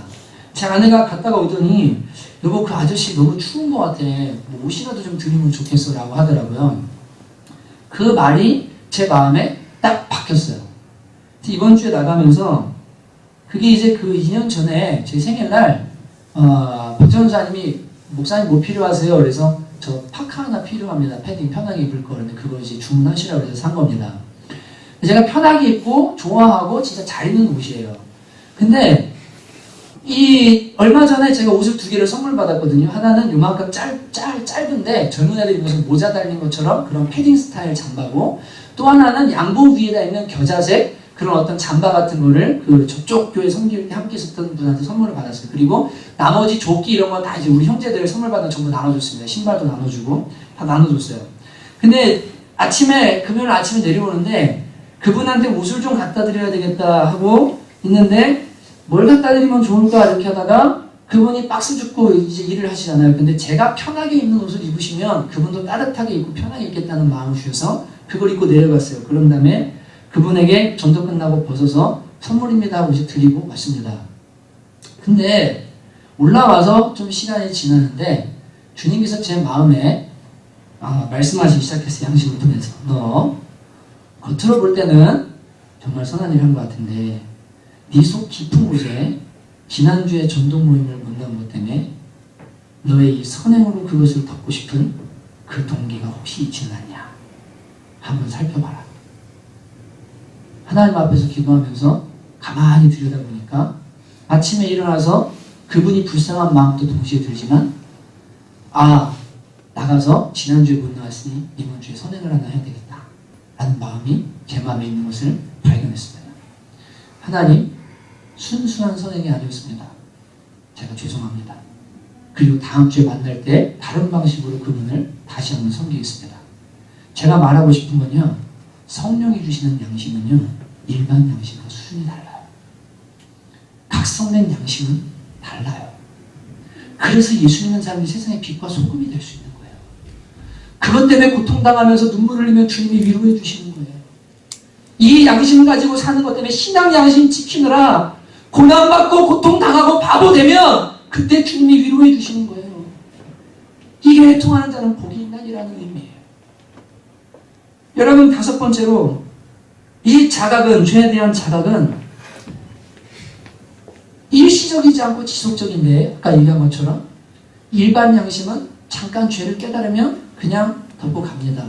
제 아내가 갔다가 오더니 여보 그 아저씨 너무 추운 것 같아. 뭐 옷이라도 좀 드리면 좋겠어 라고 하더라고요. 그 말이 제 마음에 딱 박혔어요. 이번 주에 나가면서 그게 이제 그 2년 전에 제 생일날 박전사님이 목사님 뭐 필요하세요? 그래서 저 파카 하나 필요합니다. 패딩 편하게 입을 거. 그런데 그거 이제 주문하시라고 해서 산 겁니다. 제가 편하게 입고 좋아하고 진짜 잘 입는 옷이에요. 근데 이 얼마 전에 제가 옷을 2개를 선물 받았거든요. 하나는 요만큼 짧은데 젊은 애들 입어서 모자 달린 것처럼 그런 패딩 스타일 잠바고, 또 하나는 양복 위에다 있는 겨자색 그런 어떤 잠바 같은 거를 그 저쪽 교회 섬길 때 함께 있었던 분한테 선물을 받았어요. 그리고 나머지 조끼 이런 건 다 이제 우리 형제들 선물 받은 전부 나눠줬습니다. 신발도 나눠주고 다 나눠줬어요. 근데 금요일 아침에 내려오는데 그분한테 옷을 좀 갖다 드려야 되겠다 하고 있는데 뭘 갖다 드리면 좋을까 이렇게 하다가 그분이 박스 줍고 이제 일을 하시잖아요. 근데 제가 편하게 입는 옷을 입으시면 그분도 따뜻하게 입고 편하게 입겠다는 마음을 주셔서 그걸 입고 내려갔어요. 그런 다음에 그분에게 전도 끝나고 벗어서 선물입니다 하고 이제 드리고 왔습니다. 근데 올라와서 좀 시간이 지났는데 주님께서 제 마음에 말씀하시기 시작했어요. 양심을 통해서. 너 겉으로 볼 때는 정말 선한 일을 한 것 같은데 네 속 깊은 곳에 지난주에 전도 모임을 만난 것 때문에 너의 이 선행으로 그것을 덮고 싶은 그 동기가 혹시 있지는 않냐? 한번 살펴봐라. 하나님 앞에서 기도하면서 가만히 들여다보니까 아침에 일어나서 그분이 불쌍한 마음도 동시에 들지만 나가서 지난주에 못 나왔으니 이번 주에 선행을 하나 해야 되겠다 라는 마음이 제 마음에 있는 것을 발견했습니다. 하나님, 순수한 선행이 아니었습니다. 제가 죄송합니다. 그리고 다음 주에 만날 때 다른 방식으로 그분을 다시 한번 섬기겠습니다. 제가 말하고 싶은 건요, 성령이 주시는 양심은요, 일반 양심과 수준이 달라요. 각성된 양심은 달라요. 그래서 예수 믿는 사람이 세상의 빛과 소금이 될 수 있는 거예요. 그것 때문에 고통당하면서 눈물을 흘리면 주님이 위로해 주시는 거예요. 이 양심을 가지고 사는 것 때문에 신앙 양심 지키느라 고난받고 고통당하고 바보 되면 그때 주님이 위로해 주시는 거예요. 이게 애통하는 자는 복이 있나니라는 의미예요. 여러분, 5번째로 이 자각은, 죄에 대한 자각은 일시적이지 않고 지속적인데 아까 얘기한 것처럼 일반 양심은 잠깐 죄를 깨달으면 그냥 덮고 갑니다.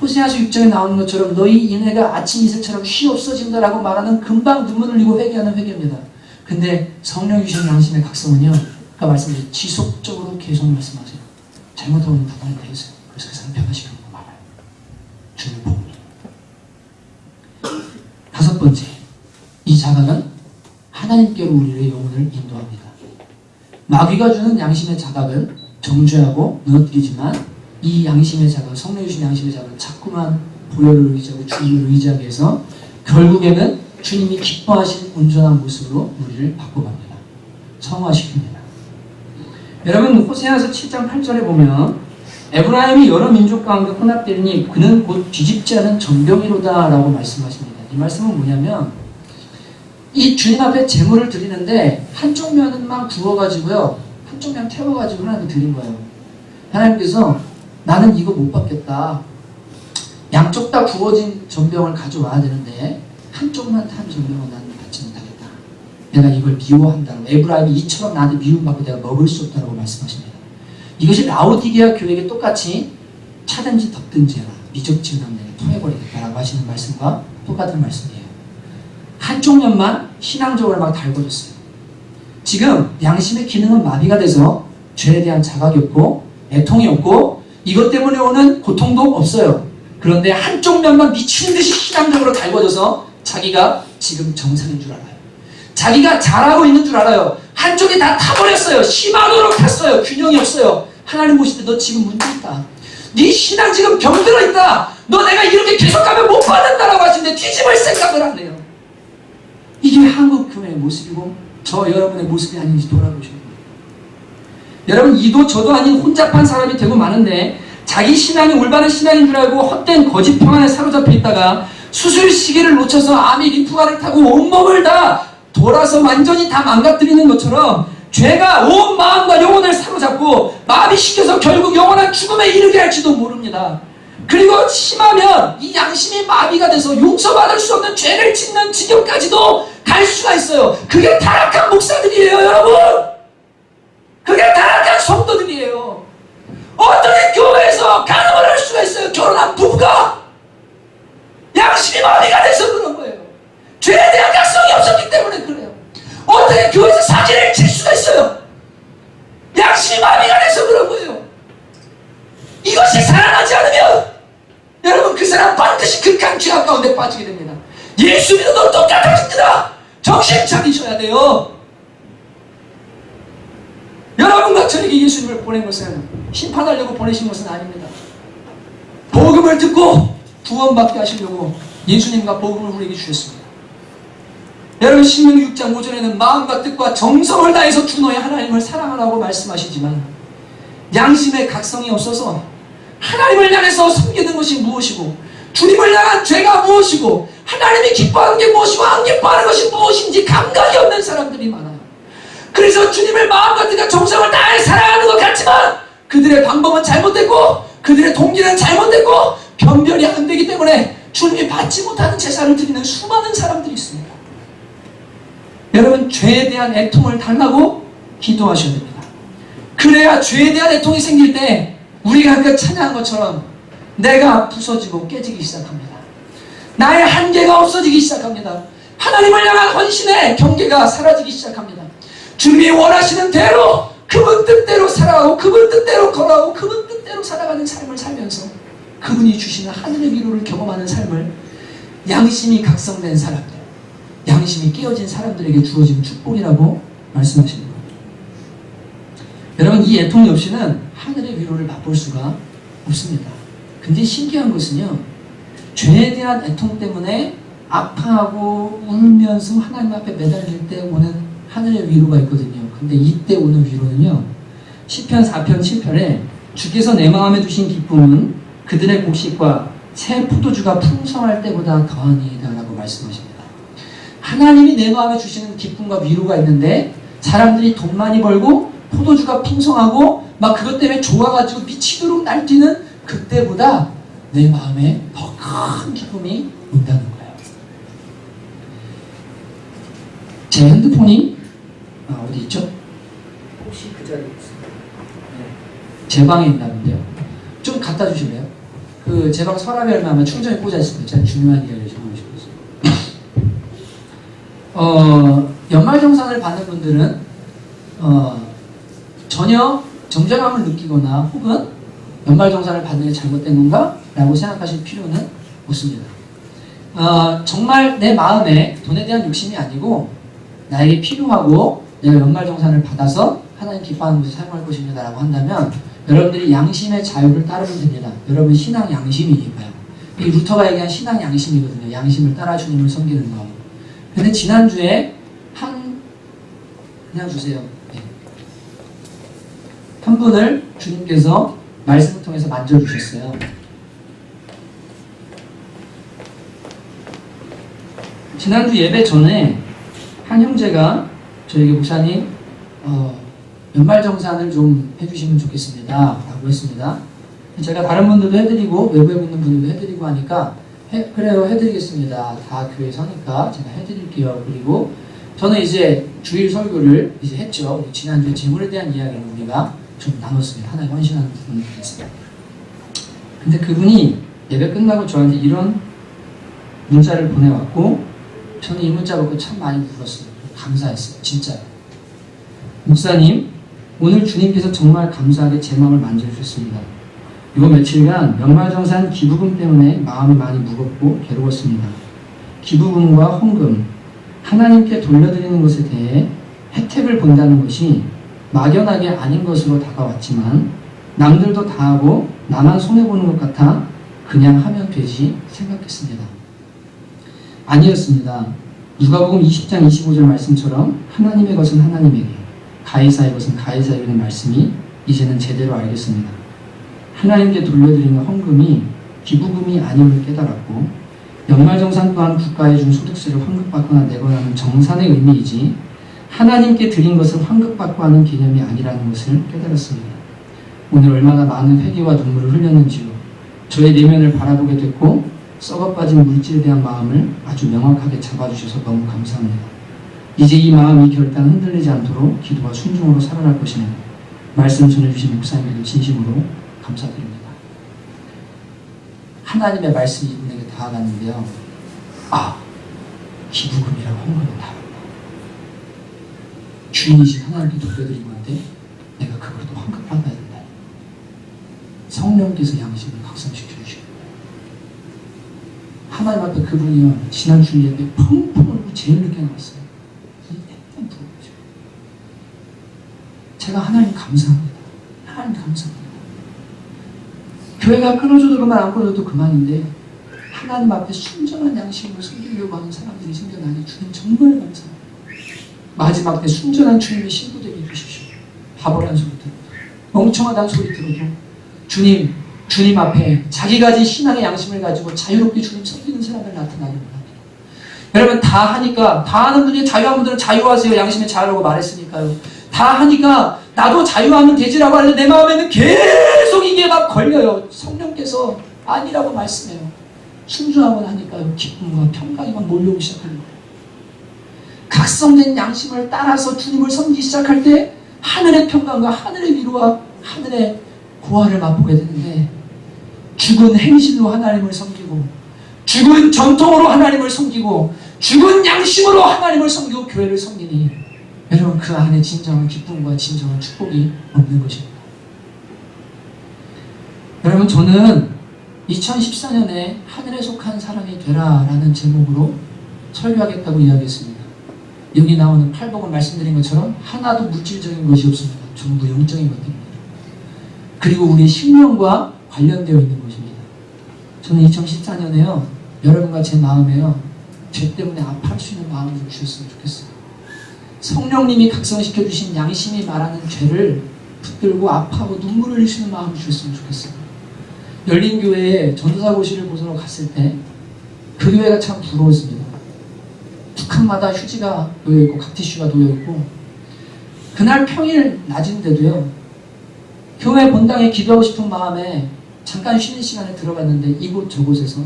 호세아서 6장에 나오는 것처럼 너희 인애가 아침 이슬처럼 쉬 없어진다라고 말하는 금방 눈물 흘리고 회개하는 회개입니다. 근데 성령 주신 양심의 각성은요, 아까 말씀드린 지속적으로 계속 말씀하세요. 잘못하면 부담이 되겠어요. 그래서 그 사람 변화시키는 거 말아요. 주님 복음이. 5번째, 이 자각은 하나님께로 우리의 영혼을 인도합니다. 마귀가 주는 양심의 자각은 정죄하고 무너뜨리지만 이 양심의 자각, 성령 주신 양심의 자각은 자꾸만 보혈을 의지하고 주님을 의지하게 해서 결국에는 주님이 기뻐하신 온전한 모습으로 우리를 바꿔갑니다. 성화시킵니다. 여러분, 호세아서 7장 8절에 보면 에브라임이 여러 민족 가운데 혼합되니 그는 곧 뒤집지 않은 전병이로다 라고 말씀하십니다. 이 말씀은 뭐냐면 이 주님 앞에 제물을 드리는데 한쪽 면만 구워가지고요, 한쪽 면 태워가지고 하나님께 드린 거예요. 하나님께서 나는 이거 못 받겠다. 양쪽 다 구워진 전병을 가져와야 되는데 한쪽만 탄 전병은 나는 받지 못하겠다. 내가 이걸 미워한다고. 에브라임이 이처럼 나한테 미움받고 내가 먹을 수 없다고 말씀하십니다. 이것이 라오디게아 교회에게 똑같이 차든지 덮든지 해라. 미적지은 내가 토해버리겠다라고 하시는 말씀과 똑같은 말씀이에요. 한쪽 면만 신앙적으로 막 달궈졌어요. 지금 양심의 기능은 마비가 돼서 죄에 대한 자각이 없고 애통이 없고 이것 때문에 오는 고통도 없어요. 그런데 한쪽 면만 미친 듯이 신앙적으로 달궈져서 자기가 지금 정상인 줄 알아요. 자기가 잘하고 있는 줄 알아요. 한쪽이 다 타버렸어요. 심하도록 탔어요. 균형이 없어요. 하나님 보실 때 너 지금 문제 있다. 네 신앙 지금 병들어 있다. 너 내가 이렇게 계속 가면 못 받는다라고 하시는데 뒤집을 생각을 안 해요. 이게 한국 교회의 모습이고 저 여러분의 모습이 아닌지 돌아보셔야 돼요. 여러분, 이도 저도 아닌 혼잡한 사람이 되고 마는데 자기 신앙이 올바른 신앙인 줄 알고 헛된 거짓 평안에 사로잡혀 있다가 수술 시기를 놓쳐서 암이 리프가를 타고 온몸을 다 돌아서 완전히 다 망가뜨리는 것처럼 죄가 온 마음과 영혼을 사로잡고 마비시켜서 결국 영원한 죽음에 이르게 할지도 모릅니다. 그리고 심하면 이 양심이 마비가 돼서 용서받을 수 없는 죄를 짓는 지경까지도 갈 수가 있어요. 그게 타락한 목사들이에요, 여러분. 그게 타락한 성도들이에요. 어떻게 교회에서 간음을 할 수가 있어요? 결혼한 부부가 양심이 마비가 돼서 그런 거예요. 죄에 대한 각성이 없었기 때문에 그래요. 어떻게 교회에서 사기를 칠 수가 있어요? 양심이 마비가 돼서 그런 거예요. 이것이 살아나지 않으면 여러분 그 사람 반드시 극한 죄악 가운데 빠지게 됩니다. 예수 믿어도 똑같아집니다. 정신 차리셔야 돼요. 여러분과 저에게 예수님을 보낸 것은 심판하려고 보내신 것은 아닙니다. 복음을 듣고 구원받게 하시려고 예수님과 복음을 우리에게 주셨습니다. 여러분 신명기 6장 5절에는 마음과 뜻과 정성을 다해서 주 너의 하나님을 사랑하라고 말씀하시지만 양심의 각성이 없어서 하나님을 향해서 섬기는 것이 무엇이고 주님을 향한 죄가 무엇이고 하나님이 기뻐하는 게 무엇이고 안 기뻐하는 것이 무엇인지 감각이 없는 사람들이 많아요. 그래서 주님을 마음과 뜻과 정성을 다해 사랑하는 것 같지만 그들의 방법은 잘못됐고 그들의 동기는 잘못됐고 변별이 안 되기 때문에 주님이 받지 못하는 제사를 드리는 수많은 사람들이 있습니다. 여러분 죄에 대한 애통을 달라고 기도하셔야 됩니다. 그래야 죄에 대한 애통이 생길 때 우리가 아까 찬양한 것처럼 내가 부서지고 깨지기 시작합니다. 나의 한계가 없어지기 시작합니다. 하나님을 향한 헌신의 경계가 사라지기 시작합니다. 주님이 원하시는 대로 그분 뜻대로 살아가고 그분 뜻대로 걸어가고 그분 뜻대로 살아가는 삶을 살면서 그분이 주시는 하늘의 위로를 경험하는 삶을 양심이 각성된 사람들, 양심이 깨어진 사람들에게 주어진 축복이라고 말씀하십니다. 여러분 이 애통이 없이는 하늘의 위로를 맛볼 수가 없습니다. 근데 신기한 것은요, 죄에 대한 애통 때문에 아파하고 울면서 하나님 앞에 매달릴 때 오는 하늘의 위로가 있거든요. 근데 이때 오는 위로는요, 시편 4편 7편에 주께서 내 마음에 두신 기쁨은 그들의 곡식과 새 포도주가 풍성할 때보다 더하니이다 라고 말씀하십니다. 하나님이 내 마음에 주시는 기쁨과 위로가 있는데 사람들이 돈 많이 벌고 포도주가 풍성하고 막 그것 때문에 좋아가지고 미치도록 날뛰는 그때보다 내 마음에 더 큰 기쁨이 온다는 거예요. 제 핸드폰이 어디 있죠? 혹시 그 자리에 있습니다. 제 방에 있나 본데요. 좀 갖다 주실래요? 그 제 방 서랍에 얼마나 충전이 꽂아 있습니다. 제가 중요한 이야기를 좀 하고 싶어서. 연말정산을 받는 분들은 전혀 정죄감을 느끼거나 혹은 연말정산을 받는 게 잘못된 건가? 라고 생각하실 필요는 없습니다. 정말 내 마음에 돈에 대한 욕심이 아니고 나에게 필요하고 내가 연말정산을 받아서 하나님 기뻐하는 곳에 사용할 것입니다 라고 한다면 여러분들이 양심의 자유를 따르면 됩니다. 여러분 신앙 양심이니까요. 이 루터가 얘기한 신앙 양심이거든요. 양심을 따라 주님을 섬기는 거. 근데 지난주에 그냥 주세요. 네. 한 분을 주님께서 말씀을 통해서 만져주셨어요. 지난주 예배 전에 한 형제가 저에게 목사님 연말정산을 좀 해주시면 좋겠습니다 라고 했습니다. 제가 다른 분들도 해드리고 외부에 있는 분들도 해드리고 하니까 그래요 해드리겠습니다. 다 교회 서니까 제가 해드릴게요. 그리고 저는 이제 주일 설교를 이제 했죠. 지난주에 재물에 대한 이야기를 우리가 좀 나눴습니다. 하나님 헌신하는 부분에 대해서. 근데 그분이 예배 끝나고 저한테 이런 문자를 보내왔고 저는 이 문자 보고 참 많이 울었어요. 감사했어요. 진짜요. 목사님, 오늘 주님께서 정말 감사하게 제 마음을 만져주셨습니다. 이번 며칠간 연말정산 기부금 때문에 마음이 많이 무겁고 괴로웠습니다. 기부금과 헌금, 하나님께 돌려드리는 것에 대해 혜택을 본다는 것이 막연하게 아닌 것으로 다가왔지만 남들도 다 하고 나만 손해보는 것 같아 그냥 하면 되지 생각했습니다. 아니었습니다. 누가복음 20장 25절 말씀처럼 하나님의 것은 하나님에게, 가이사의 것은 가이사에게는 말씀이 이제는 제대로 알겠습니다. 하나님께 돌려드리는 헌금이 기부금이 아님을 깨달았고 연말정산 또한 국가에 준 소득세를 환급받거나 내거나 하는 정산의 의미이지 하나님께 드린 것을 환급받고 하는 개념이 아니라는 것을 깨달았습니다. 오늘 얼마나 많은 회개와 눈물을 흘렸는지요. 저의 내면을 바라보게 됐고 썩어빠진 물질에 대한 마음을 아주 명확하게 잡아주셔서 너무 감사합니다. 이제 이 마음이 결단 흔들리지 않도록 기도와 순종으로 살아갈 것이네요. 말씀 전해주신 목사님들 진심으로 감사드립니다. 하나님의 말씀이 이분에게 다가갔는데요. 기부금이라고 헌금을 다 주인이신 하나님께 돌려드린 건데 내가 그걸 또 환급받아야 된다. 성령께서 양심을 각성시켜 주시고 하나님 앞에 그분이요 지난 주일에 펑펑 울고 제일 늦게 나왔어요. 약간 부러워져. 제가 하나님 감사합니다. 하나님 감사합니다. 교회가 끊어져도 그만 안 끊어져도 그만인데 하나님 앞에 순전한 양심으로 섬기려고 하는 사람들이 생겨나니 주님 정말 감사합니다. 마지막 때 순전한 주님의 신부 되게 해주십시오. 바보라는 소리 들어도 멍청하다는 소리 들어도 주님 앞에 자기가 가진 신앙의 양심을 가지고 자유롭게 주님 섬기는 사람을 나타나게 원합니다. 여러분 다 하니까 다 하는 분이 자유한 분들은 자유하세요. 양심의 자유라고 말했으니까요. 다 하니까 나도 자유하면 되지라고 하는데 내 마음에는 계속 이게 막 걸려요. 성령께서 아니라고 말씀해요. 순종하고 나니까요. 기쁨과 평강이 막 몰려오기 시작하는 거예요. 각성된 양심을 따라서 주님을 섬기기 시작할 때 하늘의 평강과 하늘의 위로와 하늘의 고아를 맛보게 되는데 죽은 행실로 하나님을 섬기고 죽은 전통으로 하나님을 섬기고 죽은 양심으로 하나님을 섬기고 교회를 섬기니 여러분 그 안에 진정한 기쁨과 진정한 축복이 없는 것입니다. 여러분 저는 2014년에 하늘에 속한 사람이 되라 라는 제목으로 설교하겠다고 이야기했습니다. 여기 나오는 팔복은 말씀드린 것처럼 하나도 물질적인 것이 없습니다. 전부 영적인 것들입니다. 그리고 우리의 심령과 관련되어 있는 것입니다. 저는 2014년에요 여러분과 제 마음에요 죄 때문에 아파할 수 있는 마음을 주셨으면 좋겠어요. 성령님이 각성시켜 주신 양심이 말하는 죄를 붙들고 아파하고 눈물을 흘리시는 마음을 주셨으면 좋겠어요. 열린교회에 전도사고시를 보러 갔을 때 그 교회가 참 부러웠습니다. 두 칸마다 휴지가 놓여있고 각티슈가 놓여있고 그날 평일 낮인데도요 교회 본당에 기도하고 싶은 마음에 잠깐 쉬는 시간에 들어갔는데 이곳 저곳에서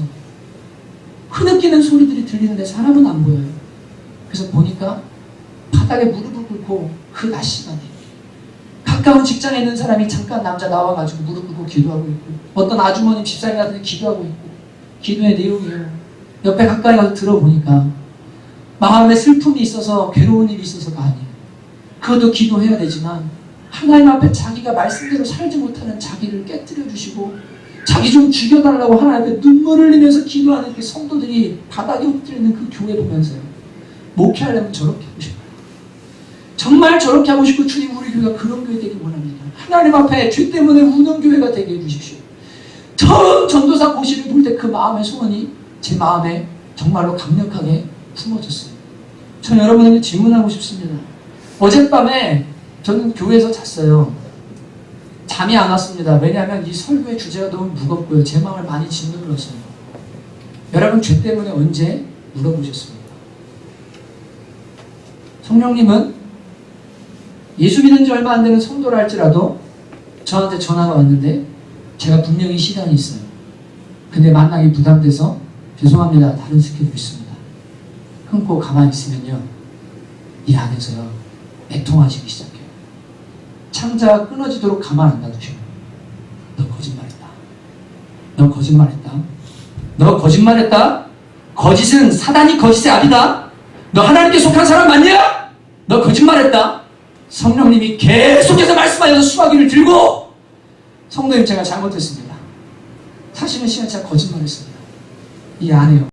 흐느끼는 소리들이 들리는데 사람은 안 보여요. 그래서 보니까 바닥에 무릎을 꿇고 그 낮 시간에 가까운 직장에 있는 사람이 잠깐 남자 나와가지고 무릎 꿇고 기도하고 있고 어떤 아주머니 집사님 같은 데 기도하고 있고 기도의 내용이에요. 옆에 가까이 가서 들어보니까 마음에 슬픔이 있어서 괴로운 일이 있어서가 아니에요. 그것도 기도해야 되지만 하나님 앞에 자기가 말씀대로 살지 못하는 자기를 깨뜨려 주시고 자기 좀 죽여달라고 하나님 앞에 눈물을 흘리면서 기도하는 그 성도들이 바닥에 엎드려 있는 그 교회 보면서요. 목회하려면 저렇게 하고 싶어요. 정말 저렇게 하고 싶고 주님 우리 교회가 그런 교회 되길 원합니다. 하나님 앞에 죄 때문에 우는 교회가 되게 해주십시오. 처음 전도사 고시를 볼 때 그 마음의 소원이 제 마음에 정말로 강력하게 품어졌어요. 전 여러분에게 질문하고 싶습니다. 어젯밤에 저는 교회에서 잤어요. 잠이 안 왔습니다. 왜냐하면 이 설교의 주제가 너무 무겁고요. 제 마음을 많이 짓눌렀어요. 여러분 죄 때문에 언제 물어보셨습니까? 성령님은 예수 믿은 지 얼마 안 되는 성도라 할지라도 저한테 전화가 왔는데 제가 분명히 시간이 있어요. 근데 만나기 부담돼서 죄송합니다. 다른 스케줄이 있습니다. 끊고 가만히 있으면요. 이 안에서요. 애통하시기 시작해요. 창자가 끊어지도록 가만 안 놔두셔요. 너 거짓말했다. 너 거짓말했다. 너 거짓말했다. 거짓은 사단이 거짓의 아비다. 너 하나님께 속한 사람 맞냐? 너 거짓말했다. 성령님이 계속해서 말씀하셔서 수화기를 들고 성도님 제가 잘못했습니다. 사실은 시간 제가 거짓말했습니다. 이 안에요.